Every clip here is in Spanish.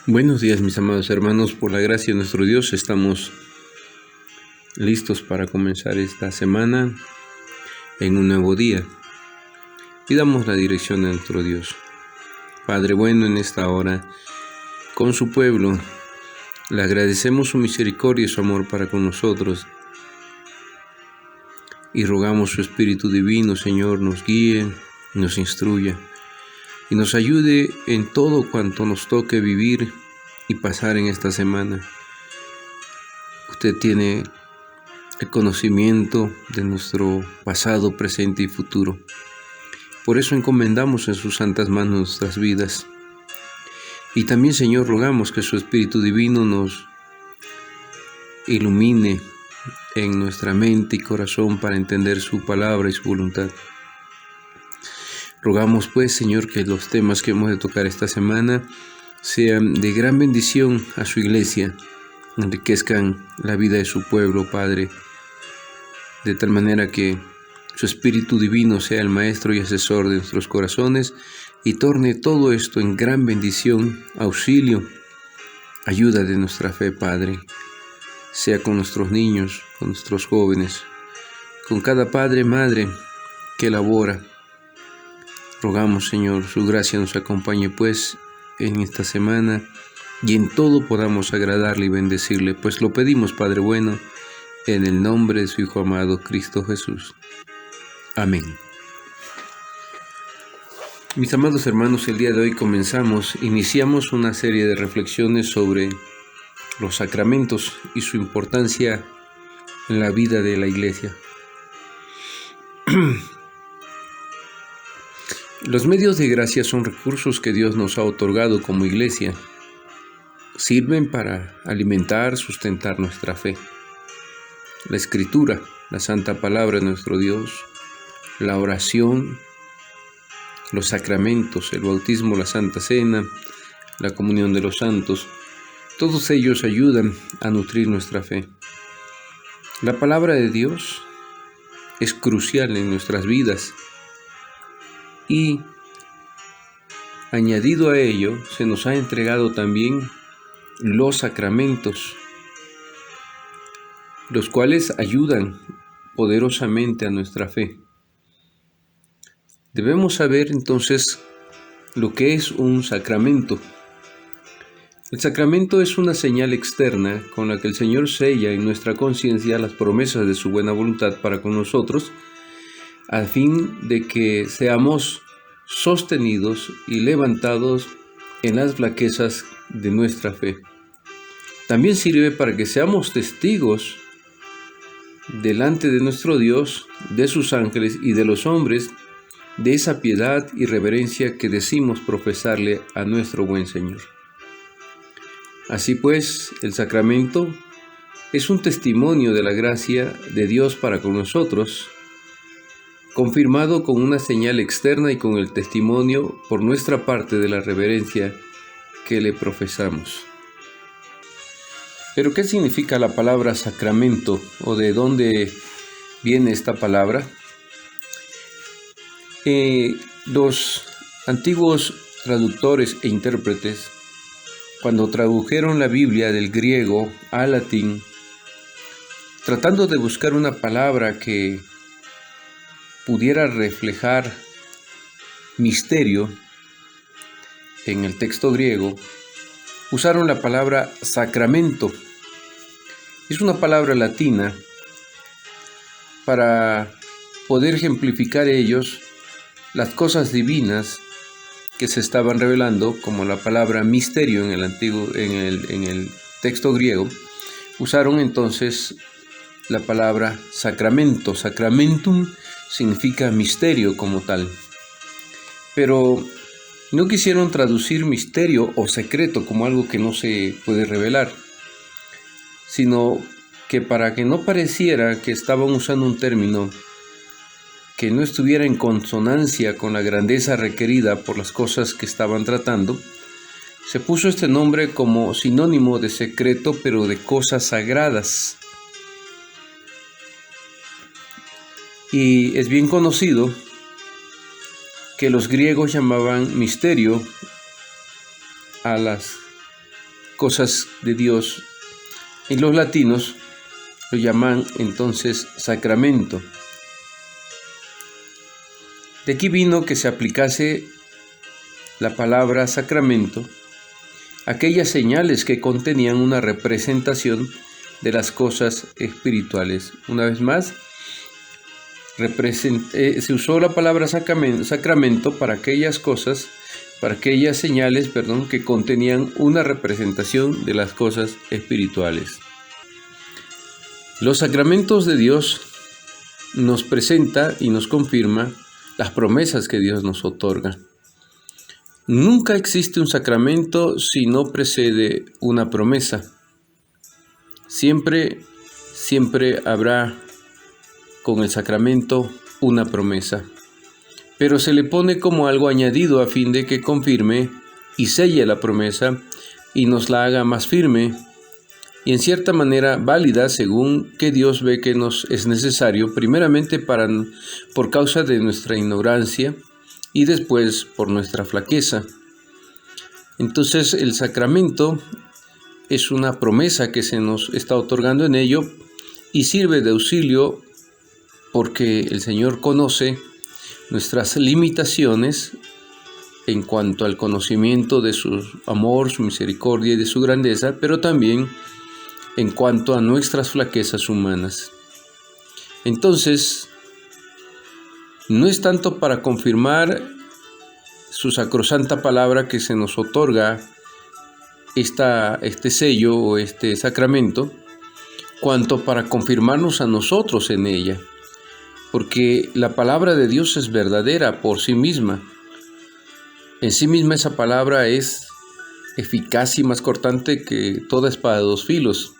Buenos días, mis amados hermanos. Por la gracia de nuestro Dios estamos listos para comenzar esta semana en un nuevo día. Pidamos la dirección de nuestro Dios. Padre bueno, en esta hora, con su pueblo, le agradecemos su misericordia y su amor para con nosotros. Y rogamos su Espíritu Divino, Señor, nos guíe, nos instruya y nos ayude en todo cuanto nos toque vivir y pasar en esta semana. Usted tiene el conocimiento de nuestro pasado, presente y futuro. Por eso encomendamos en sus santas manos nuestras vidas. Y también, Señor, rogamos que su Espíritu Divino nos ilumine en nuestra mente y corazón para entender su palabra y su voluntad. Rogamos pues, Señor, que los temas que hemos de tocar esta semana sean de gran bendición a su iglesia, enriquezcan la vida de su pueblo, Padre, de tal manera que su Espíritu Divino sea el maestro y asesor de nuestros corazones y torne todo esto en gran bendición, auxilio, ayuda de nuestra fe, Padre, sea con nuestros niños, con nuestros jóvenes, con cada padre, madre que labora. Rogamos, Señor, su gracia nos acompañe, pues, en esta semana y en todo podamos agradarle y bendecirle, pues lo pedimos, Padre bueno, en el nombre de su Hijo amado, Cristo Jesús. Amén. Mis amados hermanos, el día de hoy iniciamos una serie de reflexiones sobre los sacramentos y su importancia en la vida de la iglesia. Los medios de gracia son recursos que Dios nos ha otorgado como iglesia. Sirven para alimentar, sustentar nuestra fe. La Escritura, la Santa Palabra de nuestro Dios, la oración, los sacramentos, el bautismo, la Santa Cena, la comunión de los santos, todos ellos ayudan a nutrir nuestra fe. La palabra de Dios es crucial en nuestras vidas. Y añadido a ello, se nos ha entregado también los sacramentos, los cuales ayudan poderosamente a nuestra fe. Debemos saber entonces lo que es un sacramento. El sacramento es una señal externa con la que el Señor sella en nuestra conciencia las promesas de su buena voluntad para con nosotros, a fin de que seamos sostenidos y levantados en las flaquezas de nuestra fe. También sirve para que seamos testigos delante de nuestro Dios, de sus ángeles y de los hombres, de esa piedad y reverencia que decimos profesarle a nuestro buen Señor. Así pues, el sacramento es un testimonio de la gracia de Dios para con nosotros, confirmado con una señal externa y con el testimonio por nuestra parte de la reverencia que le profesamos. ¿Pero qué significa la palabra sacramento o de dónde viene esta palabra? Los antiguos traductores e intérpretes, cuando tradujeron la Biblia del griego al latín, tratando de buscar una palabra que pudiera reflejar misterio en el texto griego, usaron la palabra sacramento. Es una palabra latina para poder ejemplificar ellos las cosas divinas que se estaban revelando, como la palabra misterio en el texto griego. Usaron entonces la palabra sacramento. Sacramentum significa misterio como tal. Pero no quisieron traducir misterio o secreto como algo que no se puede revelar, sino que para que no pareciera que estaban usando un término que no estuviera en consonancia con la grandeza requerida por las cosas que estaban tratando, se puso este nombre como sinónimo de secreto, pero de cosas sagradas. Y es bien conocido que los griegos llamaban misterio a las cosas de Dios, y los latinos lo llaman entonces sacramento. De aquí vino que se aplicase la palabra sacramento a aquellas señales que contenían una representación de las cosas espirituales. Una vez más, se usó la palabra sacramento para aquellas cosas, para aquellas señales, que contenían una representación de las cosas espirituales. Los sacramentos de Dios nos presenta y nos confirma las promesas que Dios nos otorga. Nunca existe un sacramento si no precede una promesa. Siempre habrá con el sacramento una promesa, pero se le pone como algo añadido a fin de que confirme y selle la promesa y nos la haga más firme y en cierta manera válida según que Dios ve que nos es necesario, primeramente por causa de nuestra ignorancia y después por nuestra flaqueza. Entonces el sacramento es una promesa que se nos está otorgando en ello y sirve de auxilio porque el Señor conoce nuestras limitaciones en cuanto al conocimiento de su amor, su misericordia y de su grandeza, pero también en cuanto a nuestras flaquezas humanas. Entonces, no es tanto para confirmar su sacrosanta palabra que se nos otorga este sello o este sacramento, cuanto para confirmarnos a nosotros en ella, porque la palabra de Dios es verdadera por sí misma. En sí misma esa palabra es eficaz y más cortante que toda espada de dos filos.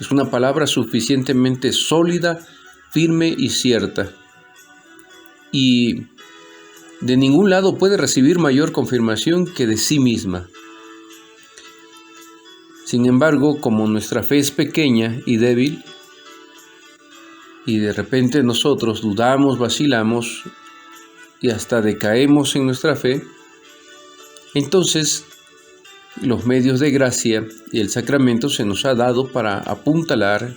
Es una palabra suficientemente sólida, firme y cierta. Y de ningún lado puede recibir mayor confirmación que de sí misma. Sin embargo, como nuestra fe es pequeña y débil, y de repente nosotros dudamos, vacilamos y hasta decaemos en nuestra fe, entonces los medios de gracia y el sacramento se nos ha dado para apuntalar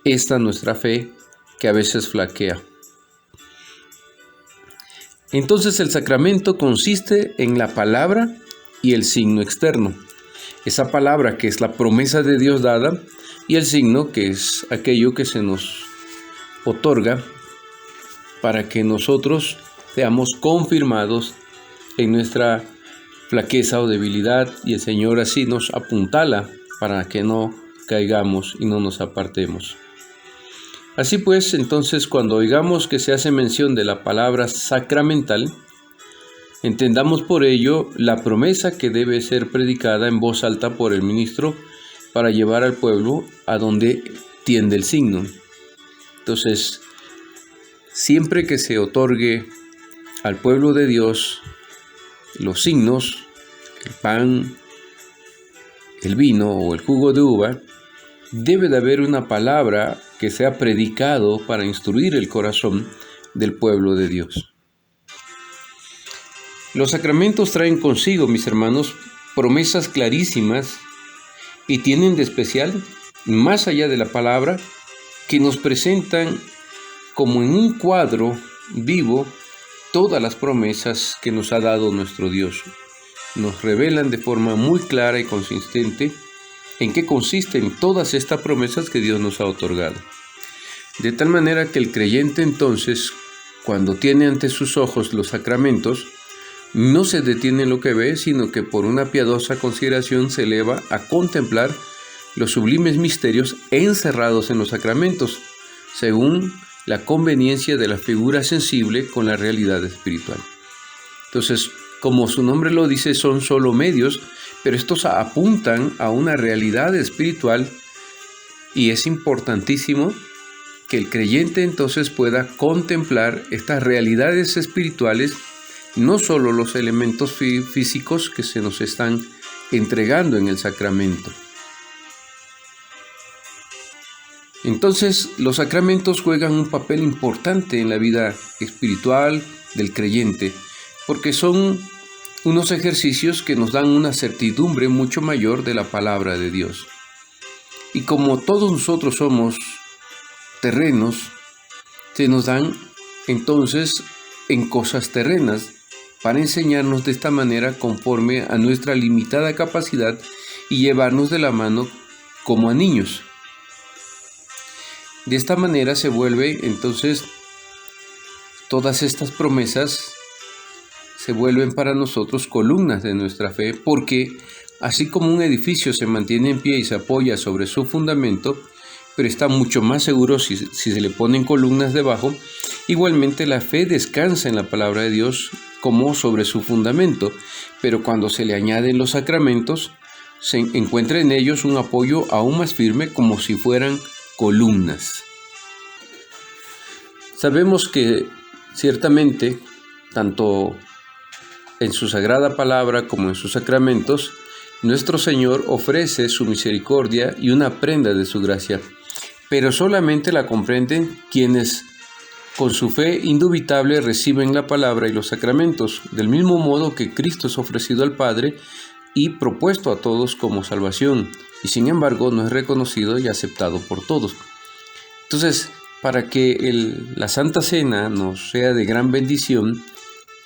esta nuestra fe que a veces flaquea. Entonces el sacramento consiste en la palabra y el signo externo. Esa palabra que es la promesa de Dios dada y el signo que es aquello que se nos otorga para que nosotros seamos confirmados en nuestra flaqueza o debilidad y el Señor así nos apuntala para que no caigamos y no nos apartemos. Así pues, entonces, cuando oigamos que se hace mención de la palabra sacramental, entendamos por ello la promesa que debe ser predicada en voz alta por el ministro para llevar al pueblo a donde tiende el signo. Entonces, siempre que se otorgue al pueblo de Dios los signos, el pan, el vino o el jugo de uva, debe de haber una palabra que sea predicado para instruir el corazón del pueblo de Dios. Los sacramentos traen consigo, mis hermanos, promesas clarísimas y tienen de especial, más allá de la palabra, que nos presentan como en un cuadro vivo todas las promesas que nos ha dado nuestro Dios. Nos revelan de forma muy clara y consistente en qué consisten todas estas promesas que Dios nos ha otorgado. De tal manera que el creyente entonces, cuando tiene ante sus ojos los sacramentos, no se detiene en lo que ve, sino que por una piadosa consideración se eleva a contemplar los sublimes misterios encerrados en los sacramentos, según la conveniencia de la figura sensible con la realidad espiritual. Entonces, como su nombre lo dice, son solo medios, pero estos apuntan a una realidad espiritual y es importantísimo que el creyente entonces pueda contemplar estas realidades espirituales, no solo los elementos físicos que se nos están entregando en el sacramento. Entonces, los sacramentos juegan un papel importante en la vida espiritual del creyente, porque son unos ejercicios que nos dan una certidumbre mucho mayor de la palabra de Dios. Y como todos nosotros somos terrenos, se nos dan entonces en cosas terrenas para enseñarnos de esta manera conforme a nuestra limitada capacidad y llevarnos de la mano como a niños. De esta manera se vuelve entonces todas estas promesas se vuelven para nosotros columnas de nuestra fe, porque así como un edificio se mantiene en pie y se apoya sobre su fundamento, pero está mucho más seguro si se le ponen columnas debajo, igualmente la fe descansa en la palabra de Dios como sobre su fundamento, pero cuando se le añaden los sacramentos, se encuentra en ellos un apoyo aún más firme como si fueran columnas. Sabemos que ciertamente, tanto en su sagrada palabra como en sus sacramentos, nuestro Señor ofrece su misericordia y una prenda de su gracia, pero solamente la comprenden quienes con su fe indubitable reciben la palabra y los sacramentos, del mismo modo que Cristo es ofrecido al Padre y propuesto a todos como salvación, y sin embargo no es reconocido y aceptado por todos. Entonces, para que la Santa Cena nos sea de gran bendición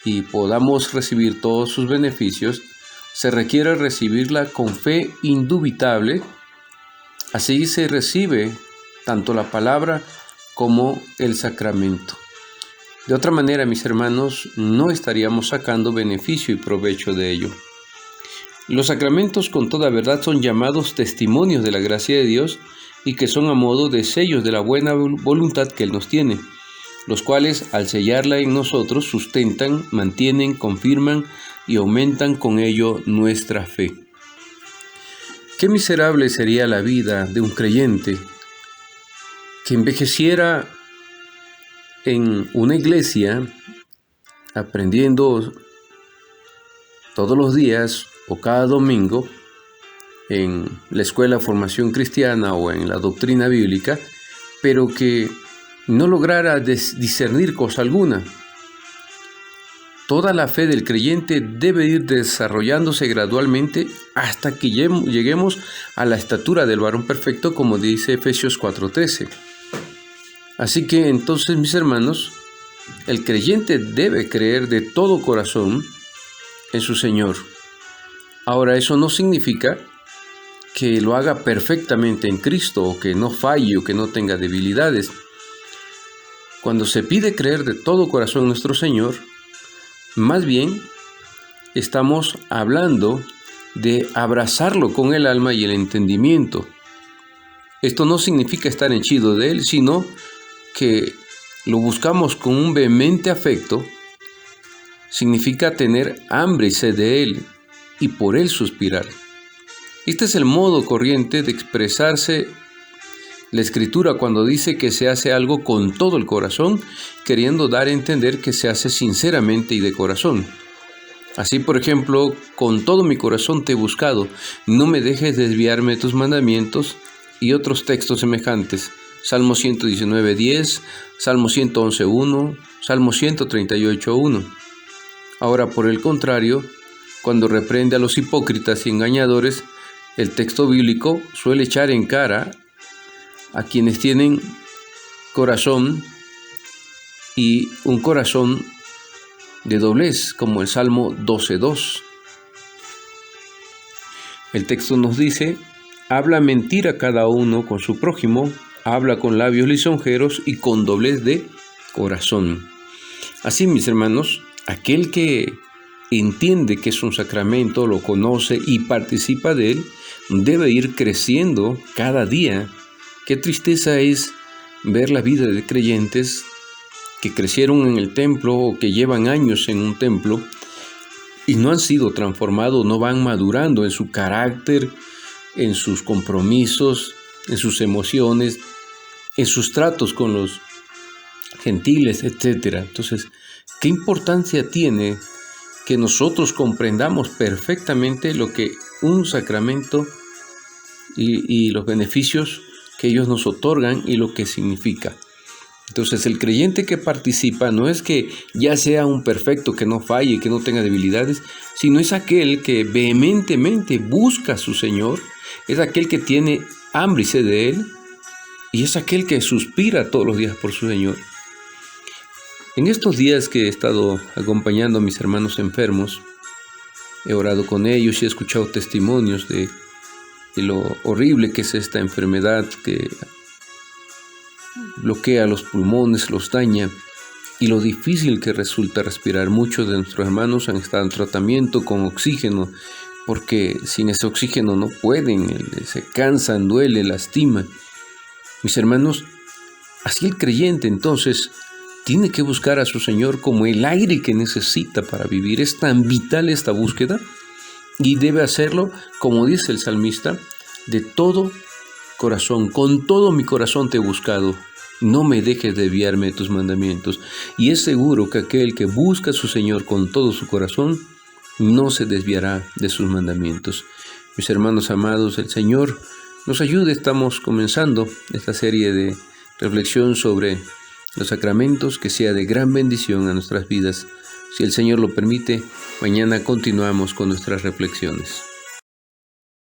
y podamos recibir todos sus beneficios, se requiere recibirla con fe indubitable. Así se recibe tanto la palabra como el sacramento. De otra manera, mis hermanos, no estaríamos sacando beneficio y provecho de ello. Los sacramentos con toda verdad son llamados testimonios de la gracia de Dios y que son a modo de sellos de la buena voluntad que Él nos tiene, los cuales al sellarla en nosotros sustentan, mantienen, confirman y aumentan con ello nuestra fe. Qué miserable sería la vida de un creyente que envejeciera en una iglesia aprendiendo todos los días o cada domingo en la escuela de formación cristiana o en la doctrina bíblica, pero que no lograra discernir cosa alguna. Toda la fe del creyente debe ir desarrollándose gradualmente hasta que lleguemos a la estatura del varón perfecto, como dice Efesios 4:13. Así que entonces, mis hermanos, el creyente debe creer de todo corazón en su Señor. Ahora, eso no significa que lo haga perfectamente en Cristo o que no falle o que no tenga debilidades. Cuando se pide creer de todo corazón en nuestro Señor, más bien estamos hablando de abrazarlo con el alma y el entendimiento. Esto no significa estar henchido de Él, sino que lo buscamos con un vehemente afecto. Significa tener hambre y sed de Él y por Él suspirar. Este es el modo corriente de expresarse la Escritura cuando dice que se hace algo con todo el corazón, queriendo dar a entender que se hace sinceramente y de corazón. Así, por ejemplo, con todo mi corazón te he buscado, no me dejes desviarme de tus mandamientos, y otros textos semejantes. Salmo 119:10, Salmo 111:1, Salmo 138:1. Ahora, por el contrario, cuando reprende a los hipócritas y engañadores, el texto bíblico suele echar en cara a quienes tienen corazón y un corazón de doblez, como el Salmo 12:2. El texto nos dice: habla mentira cada uno con su prójimo, habla con labios lisonjeros y con doblez de corazón. Así, mis hermanos, aquel que entiende que es un sacramento, lo conoce y participa de él, debe ir creciendo cada día. Qué tristeza es ver la vida de creyentes que crecieron en el templo o que llevan años en un templo y no han sido transformados, no van madurando en su carácter, en sus compromisos, en sus emociones, en sus tratos con los gentiles, etc. Entonces, ¿qué importancia tiene que nosotros comprendamos perfectamente lo que un sacramento y los beneficios que ellos nos otorgan y lo que significa? Entonces el creyente que participa no es que ya sea un perfecto, que no falle, que no tenga debilidades, sino es aquel que vehementemente busca a su Señor, es aquel que tiene hambre y sed de Él, y es aquel que suspira todos los días por su Señor. En estos días que he estado acompañando a mis hermanos enfermos, he orado con ellos y he escuchado testimonios de lo horrible que es esta enfermedad que bloquea los pulmones, los daña, y lo difícil que resulta respirar. Muchos de nuestros hermanos han estado en tratamiento con oxígeno, porque sin ese oxígeno no pueden, se cansan, duele, lastima. Mis hermanos, así el creyente entonces tiene que buscar a su Señor como el aire que necesita para vivir. Es tan vital esta búsqueda y debe hacerlo, como dice el salmista, de todo corazón. Con todo mi corazón te he buscado. No me dejes desviarme de tus mandamientos. Y es seguro que aquel que busca a su Señor con todo su corazón no se desviará de sus mandamientos. Mis hermanos amados, el Señor nos ayude. Estamos comenzando esta serie de reflexión sobre los sacramentos, que sea de gran bendición a nuestras vidas. Si el Señor lo permite, mañana continuamos con nuestras reflexiones.